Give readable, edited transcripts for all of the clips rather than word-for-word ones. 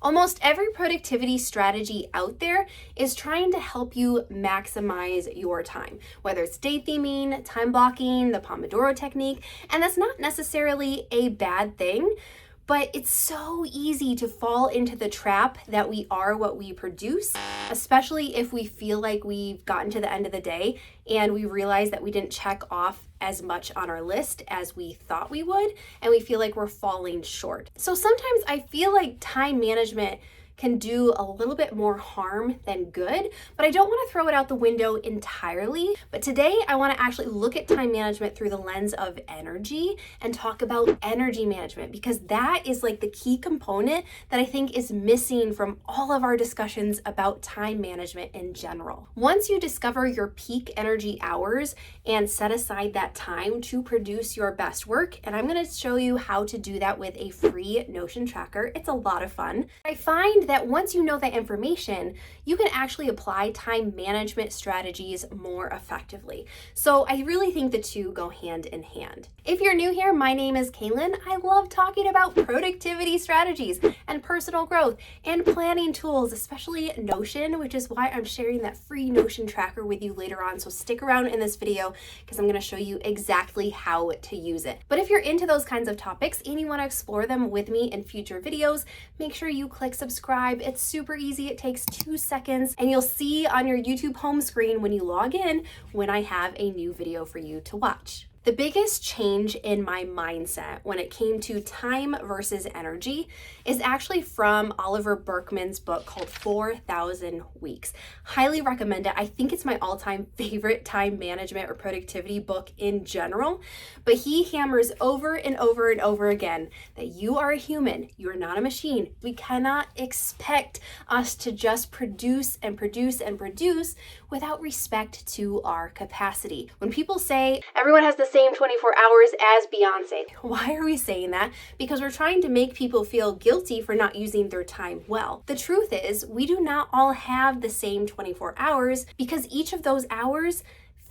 Almost every productivity strategy out there is trying to help you maximize your time, whether it's day theming, time blocking, the Pomodoro technique, and that's not necessarily a bad thing. But it's so easy to fall into the trap that we are what we produce, especially if we feel like we've gotten to the end of the day and we realize that we didn't check off as much on our list as we thought we would, and we feel like we're falling short. So sometimes I feel like time management can do a little bit more harm than good, but I don't want to throw it out the window entirely. But today I want to actually look at time management through the lens of energy and talk about energy management, because that is like the key component that I think is missing from all of our discussions about time management in general. Once you discover your peak energy hours and set aside that time to produce your best work, and I'm going to show you how to do that with a free Notion tracker. It's a lot of fun. I find that once you know that information, you can actually apply time management strategies more effectively. So I really think the two go hand in hand. If you're new here, my name is Kalyn. I love talking about productivity strategies and personal growth and planning tools, especially Notion, which is why I'm sharing that free Notion tracker with you later on. So stick around in this video because I'm going to show you exactly how to use it. But if you're into those kinds of topics and you want to explore them with me in future videos, make sure you click subscribe. It's super easy. It takes 2 seconds, and you'll see on your YouTube home screen when you log in when I have a new video for you to watch. The biggest change in my mindset when it came to time versus energy is actually from Oliver Burkeman's book called 4,000 Weeks. Highly recommend it. I think it's my all-time favorite time management or productivity book in general, but he hammers over and over and over again that you are a human, you are not a machine. We cannot expect us to just produce and produce and produce without respect to our capacity. When people say everyone has the same 24 hours as Beyonce. Why are we saying that? Because we're trying to make people feel guilty for not using their time well. The truth is, we do not all have the same 24 hours because each of those hours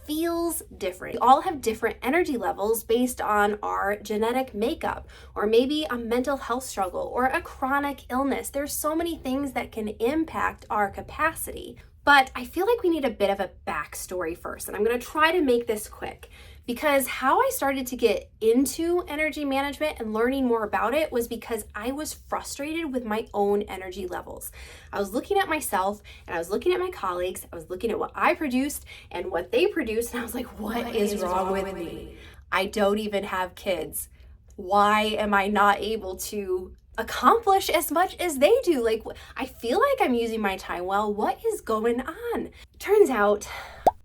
feels different. We all have different energy levels based on our genetic makeup, or maybe a mental health struggle or a chronic illness. There's so many things that can impact our capacity. But I feel like we need a bit of a backstory first, and I'm going to try to make this quick. Because how I started to get into energy management and learning more about it was because I was frustrated with my own energy levels. I was looking at myself and I was looking at my colleagues. I was looking at what I produced and what they produced. And I was like, what is wrong with me? I don't even have kids. Why am I not able to accomplish as much as they do? Like, I feel like I'm using my time well. What is going on? Turns out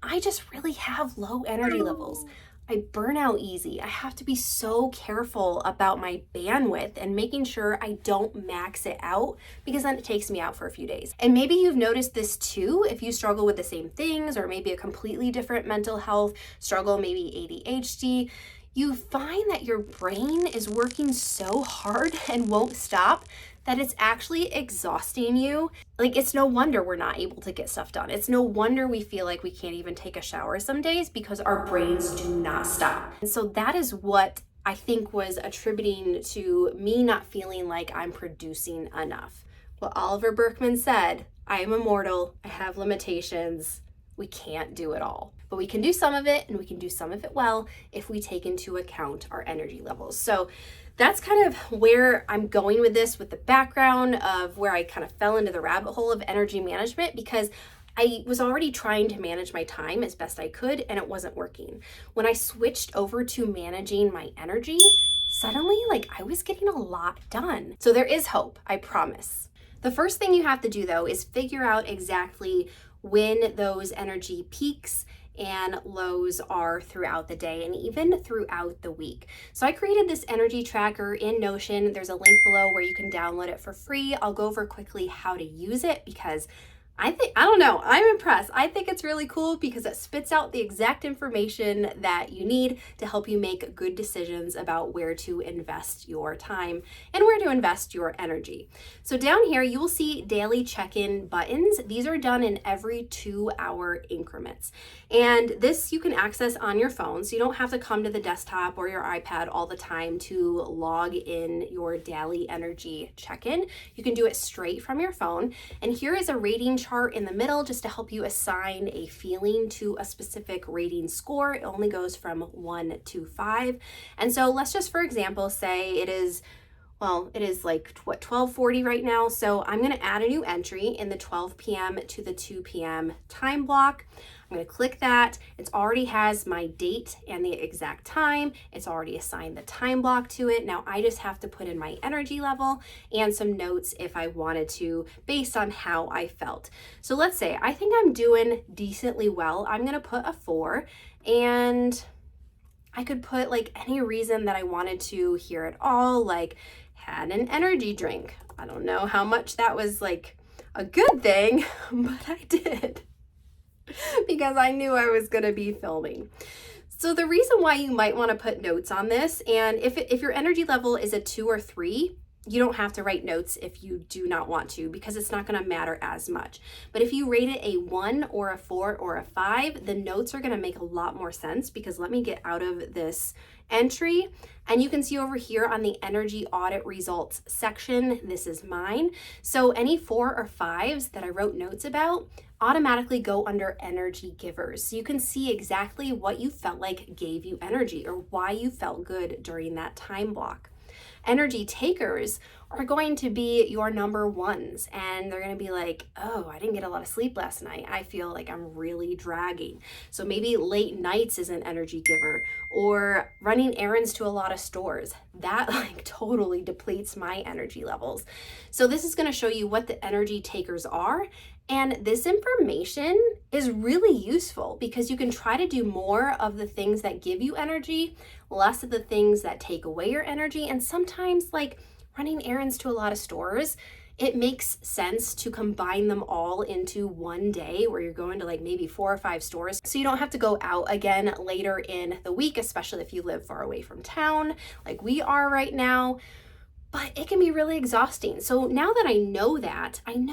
I just really have low energy levels. I burn out easy. I have to be so careful about my bandwidth and making sure I don't max it out, because then it takes me out for a few days. And maybe you've noticed this too if you struggle with the same things, or maybe a completely different mental health struggle, maybe ADHD. You find that your brain is working so hard and won't stop that it's actually exhausting you. Like, it's no wonder we're not able to get stuff done. It's no wonder we feel like we can't even take a shower some days, because our brains do not stop. And so that is what I think was attributing to me not feeling like I'm producing enough. What Oliver Burkeman said, I am immortal, I have limitations. We can't do it all, but we can do some of it, and we can do some of it well if we take into account our energy levels. So that's kind of where I'm going with this, with the background of where I kind of fell into the rabbit hole of energy management, because I was already trying to manage my time as best I could, and it wasn't working. When I switched over to managing my energy, suddenly, I was getting a lot done. So there is hope, I promise. The first thing you have to do, though, is figure out exactly when those energy peaks and lows are throughout the day and even throughout the week. So I created this energy tracker in Notion. There's a link below where you can download it for free. I'll go over quickly how to use it because I don't know, I'm impressed. I think it's really cool because it spits out the exact information that you need to help you make good decisions about where to invest your time and where to invest your energy. So down here, you will see daily check-in buttons. These are done in every 2-hour increments. And this you can access on your phone, so you don't have to come to the desktop or your iPad all the time to log in your daily energy check-in. You can do it straight from your phone. And here is a rating chart in the middle just to help you assign a feeling to a specific rating score. It only goes from 1 to 5. And so let's just, for example, say it is like 12:40 right now. So I'm going to add a new entry in the 12 p.m. to the 2 p.m. time block. I'm going to click that. It already has my date and the exact time. It's already assigned the time block to it. Now I just have to put in my energy level and some notes if I wanted to, based on how I felt. So let's say I think I'm doing decently well. I'm going to put a 4, and I could put like any reason that I wanted to here at all, like had an energy drink. I don't know how much that was like a good thing, but I did because I knew I was going to be filming. So the reason why you might want to put notes on this, and if your energy level is a 2 or 3, you don't have to write notes if you do not want to, because it's not going to matter as much. But if you rate it a 1 or a 4 or a 5, the notes are going to make a lot more sense, because let me get out of this entry, and you can see over here on the energy audit results section, this is mine. So any 4 or 5s that I wrote notes about automatically go under energy givers. So you can see exactly what you felt like gave you energy, or why you felt good during that time block. Energy takers are going to be your number ones, and they're going to be like, oh, I didn't get a lot of sleep last night. I feel like I'm really dragging. So maybe late nights is an energy giver, or running errands to a lot of stores. That like totally depletes my energy levels. So this is going to show you what the energy takers are. And this information is really useful because you can try to do more of the things that give you energy, less of the things that take away your energy. And sometimes, like running errands to a lot of stores, it makes sense to combine them all into one day where you're going to like maybe 4 or 5 stores. So you don't have to go out again later in the week, especially if you live far away from town like we are right now. But it can be really exhausting. So now that I know that I'm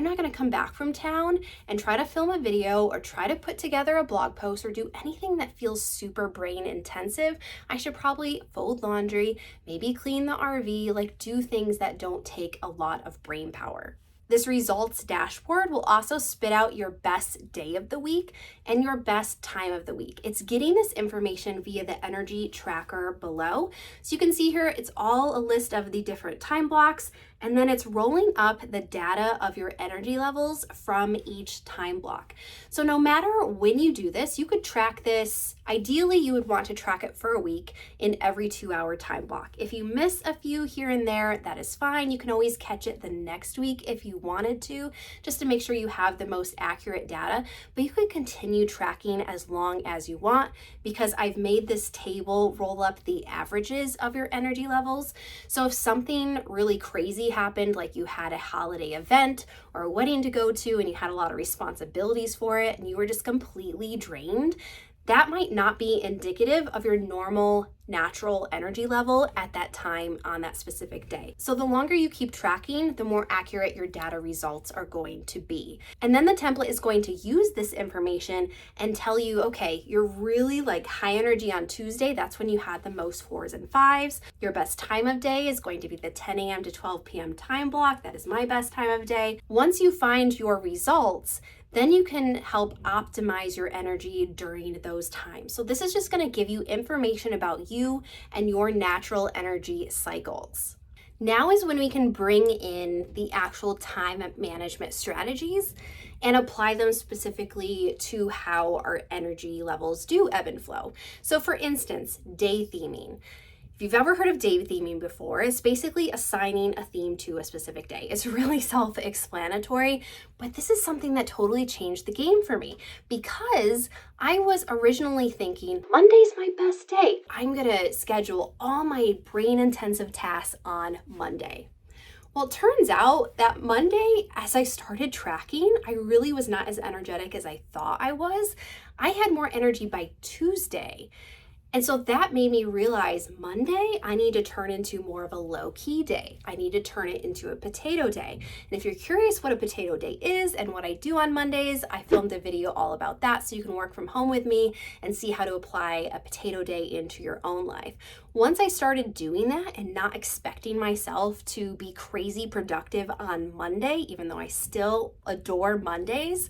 not going to come back from town and try to film a video or try to put together a blog post or do anything that feels super brain intensive. I should probably fold laundry, maybe clean the RV, like do things that don't take a lot of brain power. This results dashboard will also spit out your best day of the week and your best time of the week. It's getting this information via the energy tracker below. So you can see here, it's all a list of the different time blocks, and then it's rolling up the data of your energy levels from each time block. So no matter when you do this, you could track this. Ideally, you would want to track it for a week in every 2-hour time block. If you miss a few here and there, that is fine. You can always catch it the next week if you wanted to, just to make sure you have the most accurate data. But you could continue tracking as long as you want, because I've made this table roll up the averages of your energy levels. So if something really crazy happened, like you had a holiday event or a wedding to go to and you had a lot of responsibilities for it and you were just completely drained, that might not be indicative of your normal natural energy level at that time on that specific day. So the longer you keep tracking, the more accurate your data results are going to be. And then the template is going to use this information and tell you, okay, you're really like high energy on Tuesday. That's when you had the most 4s and 5s. Your best time of day is going to be the 10 a.m. to 12 p.m. time block. That is my best time of day. Once you find your results, then you can help optimize your energy during those times. So this is just going to give you information about you and your natural energy cycles. Now is when we can bring in the actual time management strategies and apply them specifically to how our energy levels do ebb and flow. So for instance, day theming. If you've ever heard of day theming before, it's basically assigning a theme to a specific day. It's really self-explanatory, but this is something that totally changed the game for me, because I was originally thinking, Monday's my best day. I'm gonna schedule all my brain-intensive tasks on Monday. Well, it turns out that Monday, as I started tracking, I really was not as energetic as I thought I was. I had more energy by Tuesday. And so that made me realize Monday, I need to turn into more of a low-key day. I need to turn it into a potato day. And if you're curious what a potato day is and what I do on Mondays, I filmed a video all about that so you can work from home with me and see how to apply a potato day into your own life. Once I started doing that and not expecting myself to be crazy productive on Monday, even though I still adore Mondays,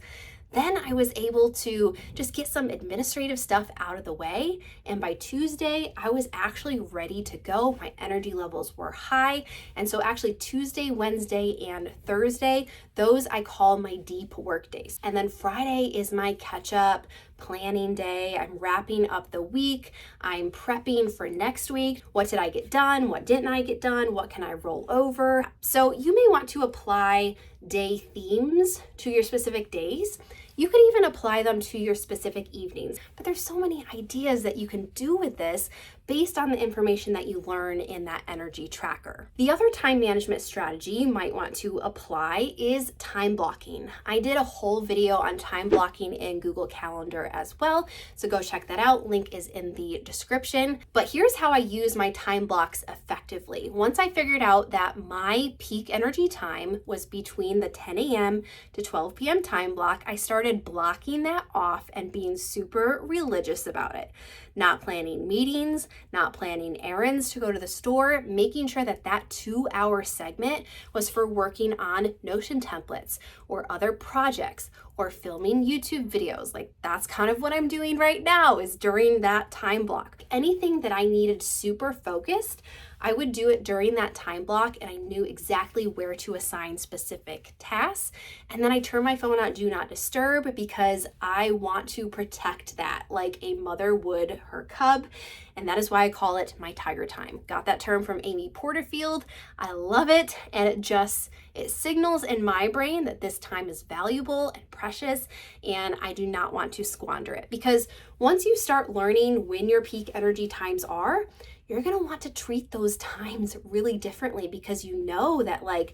then I was able to just get some administrative stuff out of the way. And by Tuesday, I was actually ready to go. My energy levels were high. And so actually Tuesday, Wednesday, and Thursday, those I call my deep work days. And then Friday is my catch up planning day. I'm wrapping up the week. I'm prepping for next week. What did I get done? What didn't I get done? What can I roll over? So you may want to apply day themes to your specific days. You could even apply them to your specific evenings, but there's so many ideas that you can do with this based on the information that you learn in that energy tracker. The other time management strategy you might want to apply is time blocking. I did a whole video on time blocking in Google Calendar as well, so go check that out. Link is in the description. But here's how I use my time blocks effectively. Once I figured out that my peak energy time was between the 10 a.m. to 12 p.m. time block, I started blocking that off and being super religious about it. Not planning meetings, not planning errands to go to the store, making sure that that 2-hour segment was for working on Notion templates or other projects or filming YouTube videos. Like that's kind of what I'm doing right now is during that time block. Anything that I needed super focused, I would do it during that time block and I knew exactly where to assign specific tasks. And then I turn my phone on do not disturb because I want to protect that like a mother would her cub. And that is why I call it my tiger time. Got that term from Amy Porterfield. I love it. And it signals in my brain that this time is valuable and precious and I do not want to squander it. Because once you start learning when your peak energy times are, you're going to want to treat those times really differently because you know that like,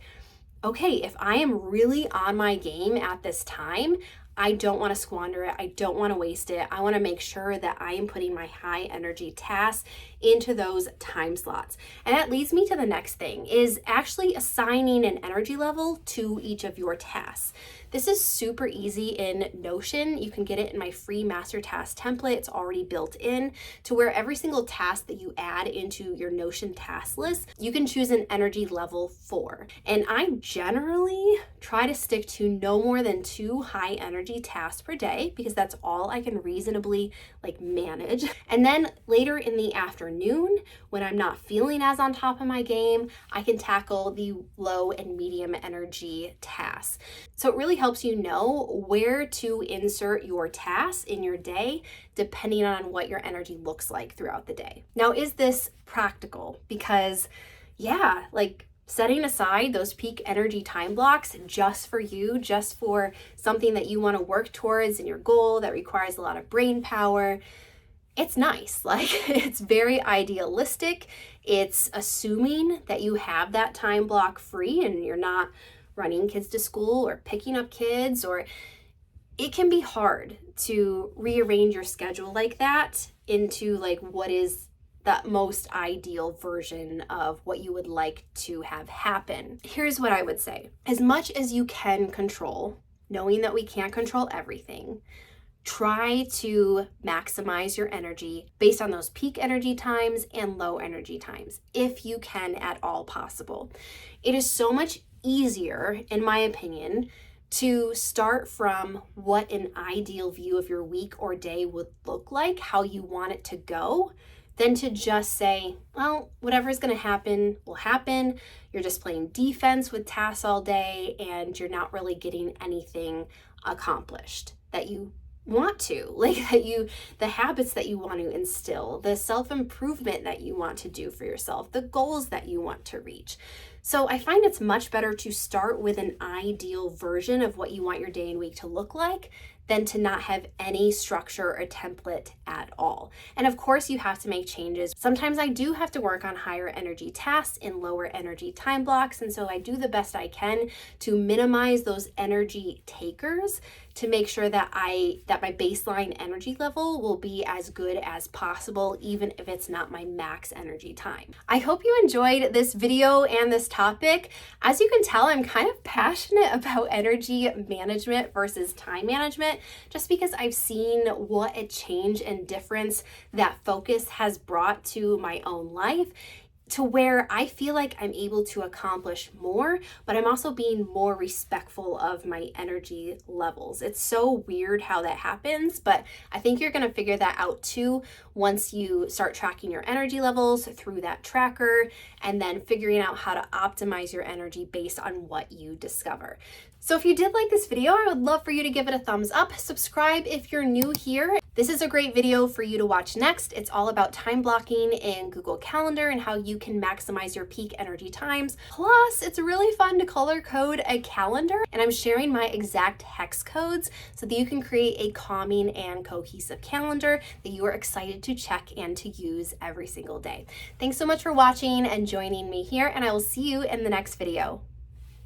okay, if I am really on my game at this time, I don't want to squander it. I don't want to waste it. I want to make sure that I am putting my high energy tasks into those time slots. And that leads me to the next thing is actually assigning an energy level to each of your tasks. This is super easy in Notion. You can get it in my free master task template. It's already built in to where every single task that you add into your Notion task list, you can choose an energy level for. And I generally try to stick to no more than 2 high energy tasks per day because that's all I can reasonably manage. And then later in the afternoon, when I'm not feeling as on top of my game, I can tackle the low and medium energy tasks. So it really helps you know where to insert your tasks in your day depending on what your energy looks like throughout the day. Now, is this practical? Because setting aside those peak energy time blocks just for you, just for something that you want to work towards and your goal that requires a lot of brain power, it's nice. It's very idealistic. It's assuming that you have that time block free and you're not running kids to school or picking up kids, or it can be hard to rearrange your schedule like that into what is that most ideal version of what you would like to have happen. Here's what I would say. As much as you can control, knowing that we can't control everything, try to maximize your energy based on those peak energy times and low energy times, if you can at all possible. It is so much easier, in my opinion, to start from what an ideal view of your week or day would look like, how you want it to go, than to just say, well, whatever's going to happen will happen. You're just playing defense with tasks all day and you're not really getting anything accomplished that you want to, the habits that you want to instill, the self-improvement that you want to do for yourself, the goals that you want to reach. So I find it's much better to start with an ideal version of what you want your day and week to look like than to not have any structure or template at all. And of course, you have to make changes. Sometimes I do have to work on higher energy tasks in lower energy time blocks. And so I do the best I can to minimize those energy takers to make sure that my baseline energy level will be as good as possible, even if it's not my max energy time. I hope you enjoyed this video and this topic. As you can tell, I'm kind of passionate about energy management versus time management, just because I've seen what a change and difference that focus has brought to my own life, to where I feel like I'm able to accomplish more, but I'm also being more respectful of my energy levels. It's so weird how that happens, but I think you're gonna figure that out too once you start tracking your energy levels through that tracker and then figuring out how to optimize your energy based on what you discover. So if you did like this video, I would love for you to give it a thumbs up. Subscribe if you're new here. This is a great video for you to watch next. It's all about time blocking in Google Calendar and how you can maximize your peak energy times. Plus, it's really fun to color code a calendar, and I'm sharing my exact hex codes so that you can create a calming and cohesive calendar that you are excited to check and to use every single day. Thanks so much for watching and joining me here, and I will see you in the next video.